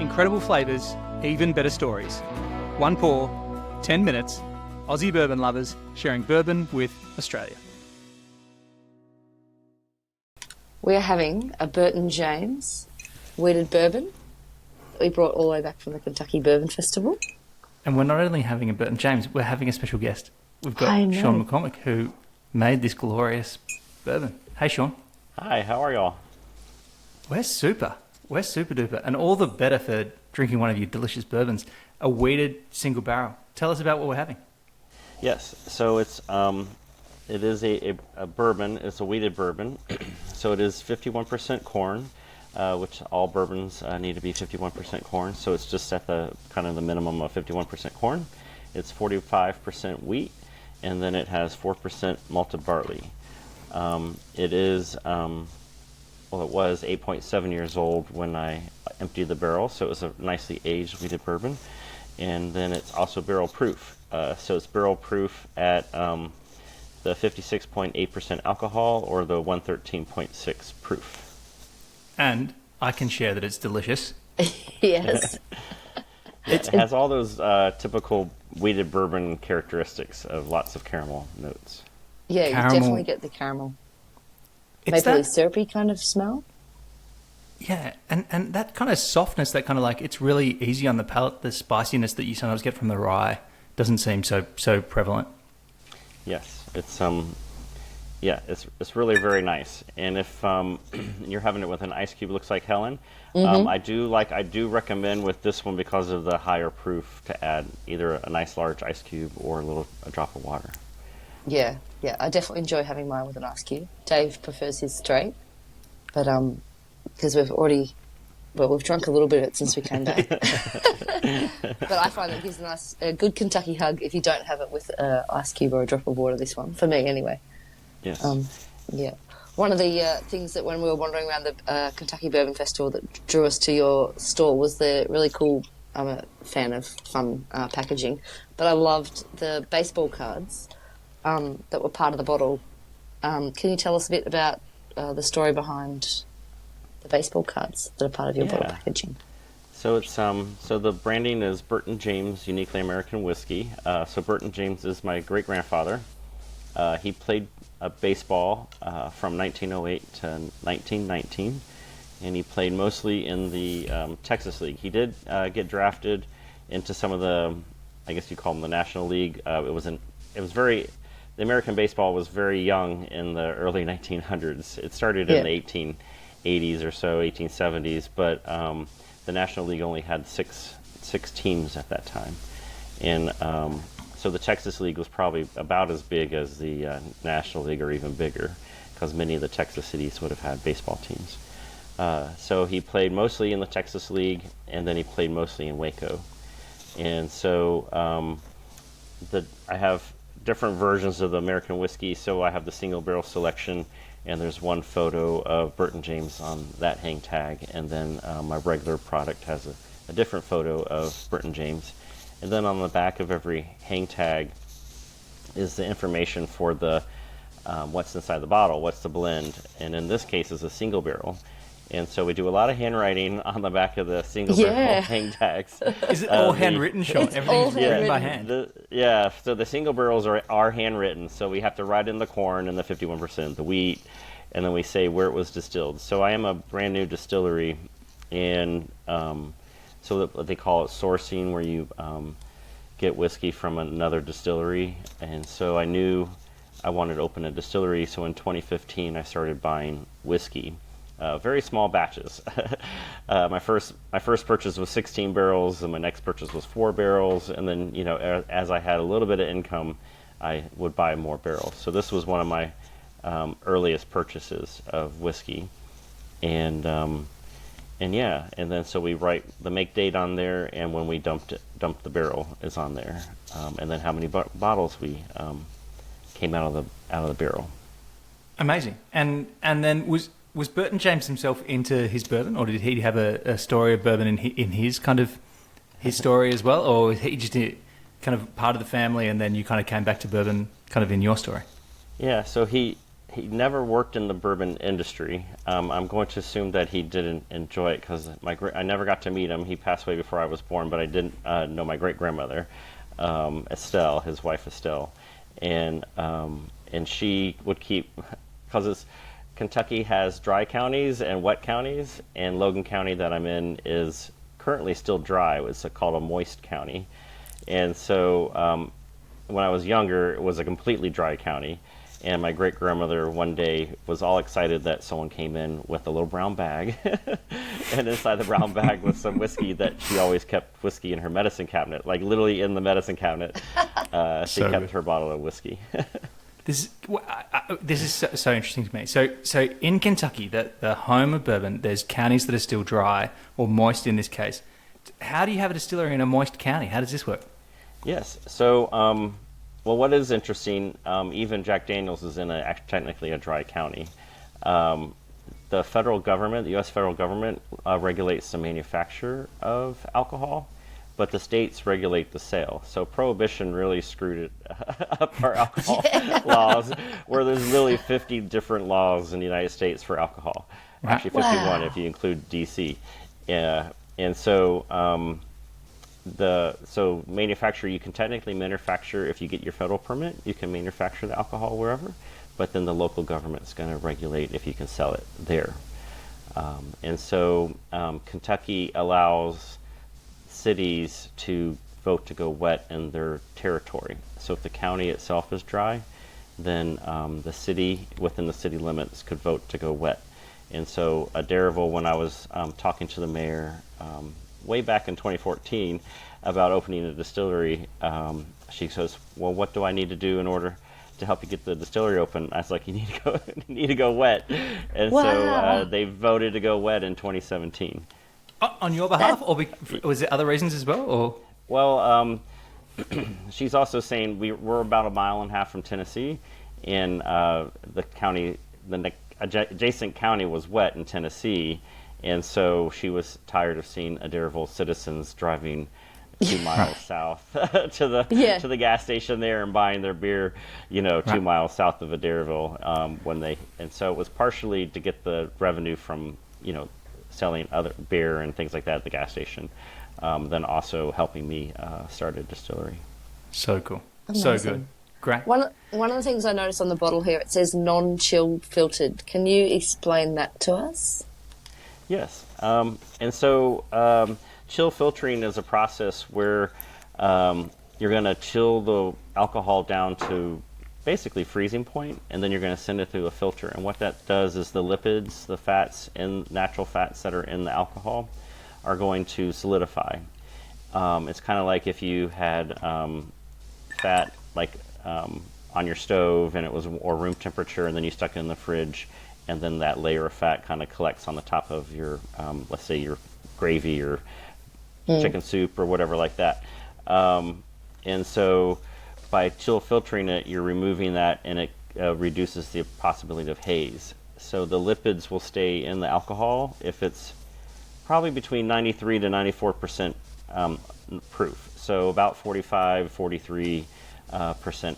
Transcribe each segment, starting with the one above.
incredible flavours, even better stories. One pour, 10 minutes, Aussie bourbon lovers sharing bourbon with Australia. We're having a Burton James wheated bourbon that we brought all the way back from the Kentucky Bourbon Festival. And we're not only having a Burton James, we're having a special guest. We've got Shawn McCormick, who made this glorious bourbon. Hey, Shawn. Hi, how are y'all? We're super. We're super duper. And all the better for drinking one of your delicious bourbons. A wheated single barrel. Tell us about what we're having. Yes, so it is a bourbon. It's a wheated bourbon. So it is 51% corn, which all bourbons need to be 51% corn. So it's just at the kind of the minimum of 51% corn. It's 45% wheat, and then it has 4% malted barley. It is, it was 8.7 years old when I emptied the barrel, so it was a nicely aged wheated bourbon. And then it's also barrel proof. So it's barrel proof at the 56.8% alcohol or the 113.6 proof. And I can share that it's delicious. Yes. It has all those typical wheated bourbon characteristics of lots of caramel notes. Yeah, Caramel. you definitely get the caramel. It's Maple that, syrupy kind of smell. yeah, and that kind of softness, that kind of like, it's really easy on the palate. The spiciness that you sometimes get from the rye doesn't seem so prevalent. Yes, it's really very nice. And if you're having it with an ice cube, it looks like Helen. I do recommend with this one, because of the higher proof, to add either a nice large ice cube or a drop of water. Yeah, I definitely enjoy having mine with an ice cube. Dave prefers his straight, but because we've drunk a little bit of it since we came back. But I find it gives a good Kentucky hug if you don't have it with an ice cube or a drop of water, this one, for me anyway. Yes. Yeah. One of the things that when we were wandering around the Kentucky Bourbon Festival that drew us to your store was the really cool, I'm a fan of fun packaging, but I loved the baseball cards that were part of the bottle. Can you tell us a bit about the story behind the baseball cards that are part of your bottle packaging? So it's so the branding is Burton James Uniquely American Whiskey. So Burton James is my great-grandfather. He played baseball from 1908 to 1919, and he played mostly in the Texas League. He did get drafted into some of the, I guess you call them the National League. The American baseball was very young in the early 1900s. It started in the 1880s or so, 1870s, but the National League only had six teams at that time. And so the Texas League was probably about as big as the National League, or even bigger, because many of the Texas cities would have had baseball teams. So he played mostly in the Texas League, and then he played mostly in Waco. And so I have different versions of the American whiskey. So I have the single barrel selection, and there's one photo of Burton James on that hang tag, and then my regular product has a different photo of Burton James. And then on the back of every hang tag is the information for the what's inside the bottle, what's the blend, and in this case is a single barrel. And so we do a lot of handwriting on the back of the single barrel hang tags. Is it all handwritten, Shawn? Everything's written by hand. So the single barrels are handwritten, so we have to write in the corn and the 51%, the wheat, and then we say where it was distilled. So I am a brand new distillery, and so they call it sourcing, where you get whiskey from another distillery. And so I knew I wanted to open a distillery, so in 2015 I started buying whiskey. Very small batches. My first purchase was 16 barrels, and my next purchase was 4 barrels. And then, as I had a little bit of income, I would buy more barrels. So this was one of my earliest purchases of whiskey, and then so we write the make date on there, and when we dumped the barrel is on there, and then how many bottles we came out of the barrel. Amazing. And then was Burton James himself into his bourbon, or did he have a story of bourbon in his kind of his story as well, or was he just kind of part of the family, and then you kind of came back to bourbon kind of in your story? Yeah, so he he never worked in the bourbon industry. I'm going to assume that he didn't enjoy it because I never got to meet him. He passed away before I was born, but I didn't know my great grandmother, Estelle, his wife Estelle, and she would keep, because Kentucky has dry counties and wet counties, and Logan County that I'm in is currently still dry. It's called a moist county, and so when I was younger, it was a completely dry county. And my great-grandmother one day was all excited that someone came in with a little brown bag. And inside the brown bag was some whiskey that she always kept whiskey in her medicine cabinet. Like literally in the medicine cabinet, she kept her bottle of whiskey. This is so interesting to me. So in Kentucky, the home of bourbon, there's counties that are still dry, or moist in this case. How do you have a distillery in a moist county? How does this work? Yes. So, well, what is interesting, even Jack Daniels is in technically a dry county. The federal government, the U.S. federal government, regulates the manufacture of alcohol, but the states regulate the sale. So Prohibition really screwed it up our alcohol laws, where there's really 50 different laws in the United States for alcohol. Actually, 51 if you include D.C. And so manufacturer, you can technically manufacture if you get your federal permit, you can manufacture the alcohol wherever, but then the local government's going to regulate if you can sell it there. And so Kentucky allows cities to vote to go wet in their territory. So if the county itself is dry, then the city within the city limits could vote to go wet. And so Adairsville, when I was talking to the mayor way back in 2014 about opening a distillery, she says, well, what do I need to do in order to help you get the distillery open? I was like, you need to go wet. And so they voted to go wet in 2017. On your behalf, or was there other reasons as well? Or well, she's also saying we're about a mile and a half from Tennessee, and the adjacent county was wet in Tennessee, and so she was tired of seeing Adairsville citizens driving 2 miles south to the gas station there and buying their beer, 2 miles south of Adairsville and so it was partially to get the revenue from selling other beer and things like that at the gas station, then also helping me start a distillery. So cool. Amazing. So good. Great. One of the things I noticed on the bottle here, it says non-chill filtered. Can you explain that to us? Yes. And so chill filtering is a process where you're going to chill the alcohol down to basically freezing point, and then you're going to send it through a filter. And what that does is the lipids, the fats, and natural fats that are in the alcohol are going to solidify. It's kind of like if you had fat on your stove and it was room temperature, and then you stuck it in the fridge, and then that layer of fat kind of collects on the top of your, let's say your gravy or chicken soup or whatever like that. And so by chill filtering it, you're removing that, and it reduces the possibility of haze. So the lipids will stay in the alcohol if it's probably between 93 to 94% proof. So about 45, 43%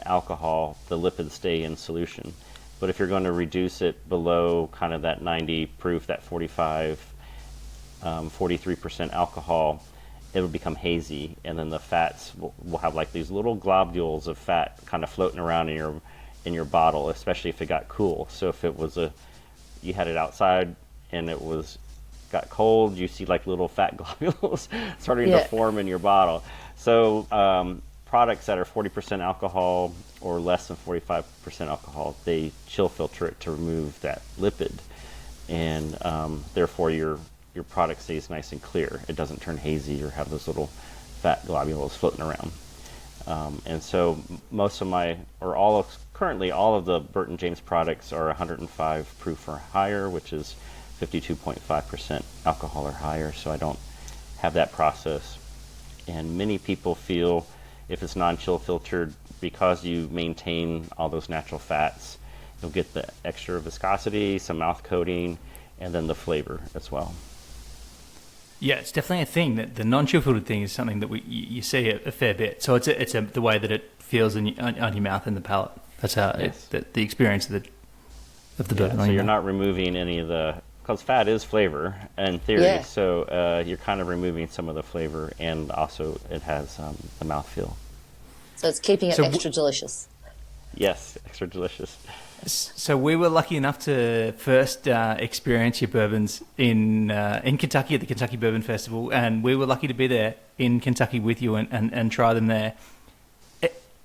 alcohol, the lipids stay in solution. But if you're going to reduce it below kind of that 90 proof, that 45, 43% alcohol, it'll become hazy, and then the fats will have like these little globules of fat kind of floating around in your bottle, especially if it got cool. So if it was you had it outside and it got cold, you see like little fat globules starting to form in your bottle. So products that are 40% alcohol or less than 45% alcohol, they chill filter it to remove that lipid, and therefore your product stays nice and clear. It doesn't turn hazy or have those little fat globules floating around. And so currently all of the Burton James products are 105 proof or higher, which is 52.5% alcohol or higher. So I don't have that process. And many people feel if it's non-chill filtered, because you maintain all those natural fats, you'll get the extra viscosity, some mouth coating, and then the flavor as well. Yeah, it's definitely a thing. That the non-chill filtered thing is something that you see a fair bit. So it's the way that it feels on your mouth and the palate. That's how the experience of of the Yeah, bourbon. so on you're your not removing any of the, because fat is flavor in theory. Yeah. So you're kind of removing some of the flavor, and also it has the mouthfeel. So it's keeping it So extra delicious. Yes, extra delicious. So we were lucky enough to first experience your bourbons in Kentucky at the Kentucky Bourbon Festival, and we were lucky to be there in Kentucky with you and try them there.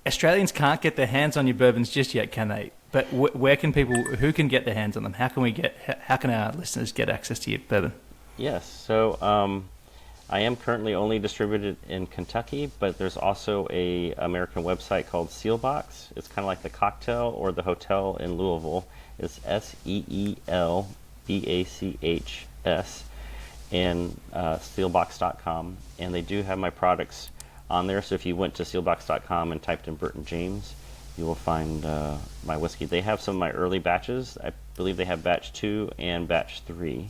Australians can't get their hands on your bourbons just yet, can they? But where can who can get their hands on them? How can our listeners get access to your bourbon? Yes, so I am currently only distributed in Kentucky, but there's also a American website called Sealbox. It's kind of like the cocktail or the hotel in Louisville. It's SEELBACHS and sealbox.com, and they do have my products on there. So if you went to sealbox.com and typed in Burton James, you will find my whiskey. They have some of my early batches. I believe they have batch 2 and batch 3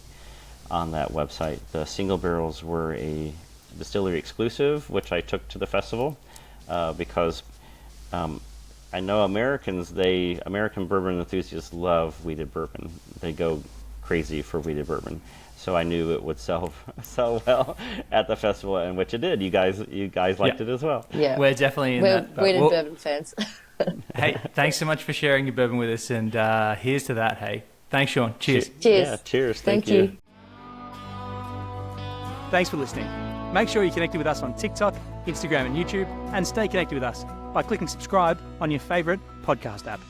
on that website. The single barrels were a distillery exclusive, which I took to the festival because I know American bourbon enthusiasts love wheated bourbon. They go crazy for wheated bourbon. So I knew it would sell well at the festival, and which it did. You guys liked it as well. Yeah, We're definitely in that. We're bourbon fans. Hey, thanks so much for sharing your bourbon with us, and here's to that. Hey, thanks, Shawn. Cheers. Cheers. Yeah, cheers. Thank you. Thanks for listening. Make sure you're connected with us on TikTok, Instagram and YouTube, and stay connected with us by clicking subscribe on your favourite podcast app.